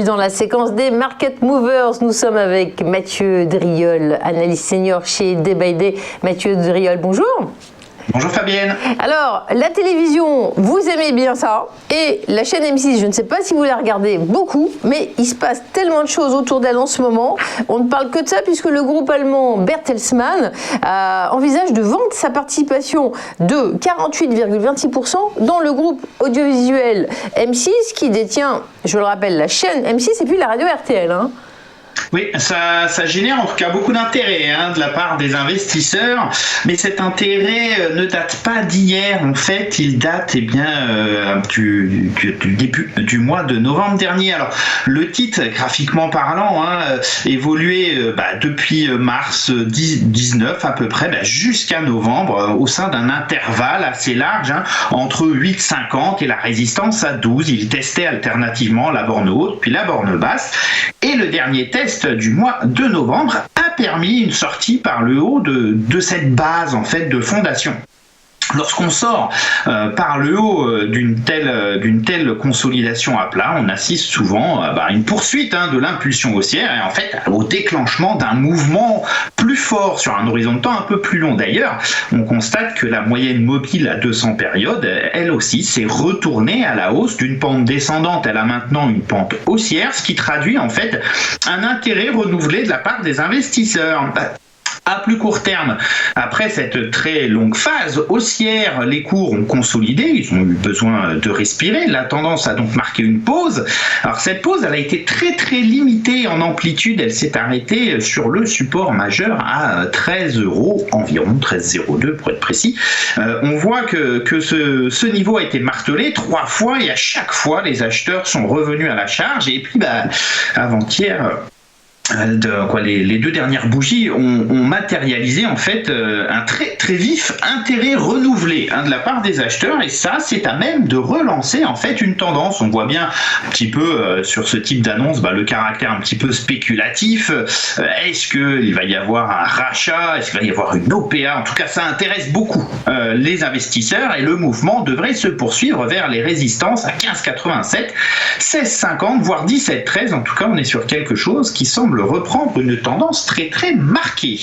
bienvenue dans la séquence des Market Movers. Nous sommes avec Mathieu Driol, analyste senior chez Day by Day. Mathieu Driol, bonjour. Bonjour Fabienne. Alors, la télévision, vous aimez bien ça, et la chaîne M6, je ne sais pas si vous la regardez beaucoup, mais il se passe tellement de choses autour d'elle en ce moment. On ne parle que de ça puisque le groupe allemand Bertelsmann envisage de vendre sa participation de 48,26% dans le groupe audiovisuel M6 qui détient, je le rappelle, la chaîne M6 et puis la radio RTL. Oui, ça génère en tout cas beaucoup d'intérêt de la part des investisseurs, mais cet intérêt ne date pas d'hier. En fait, il date du début du mois de novembre dernier. Alors, le titre, graphiquement parlant, évoluait depuis mars 19 à peu près jusqu'à novembre, au sein d'un intervalle assez large, entre 8,50 et la résistance à 12. Il testait alternativement la borne haute puis la borne basse, et le dernier test du mois de novembre a permis une sortie par le haut de cette base en fait de fondation. Lorsqu'on sort par le haut d'une telle consolidation à plat, on assiste souvent à une poursuite de l'impulsion haussière et en fait au déclenchement d'un mouvement plus fort sur un horizon de temps un peu plus long. D'ailleurs, on constate que la moyenne mobile à 200 périodes, elle aussi, s'est retournée à la hausse d'une pente descendante. Elle a maintenant une pente haussière, ce qui traduit en fait un intérêt renouvelé de la part des investisseurs. À plus court terme, après cette très longue phase haussière, les cours ont consolidé, ils ont eu besoin de respirer. La tendance a donc marqué une pause. Alors cette pause, elle a été très très limitée en amplitude. Elle s'est arrêtée sur le support majeur à 13 € environ, 13,02 pour être précis. On voit que ce niveau a été martelé 3 fois et à chaque fois, les acheteurs sont revenus à la charge. Et puis avant-hier, les 2 dernières bougies ont matérialisé en fait un très très vif intérêt renouvelé de la part des acheteurs, et ça c'est à même de relancer en fait une tendance. On voit bien un petit peu sur ce type d'annonce le caractère un petit peu spéculatif. Est-ce qu'il va y avoir un rachat? Est-ce qu'il va y avoir une OPA? En tout cas, ça intéresse beaucoup les investisseurs, et le mouvement devrait se poursuivre vers les résistances à 15,87, 16,50 voire 17,13. En tout cas, on est sur quelque chose qui semble reprendre une tendance très très marquée.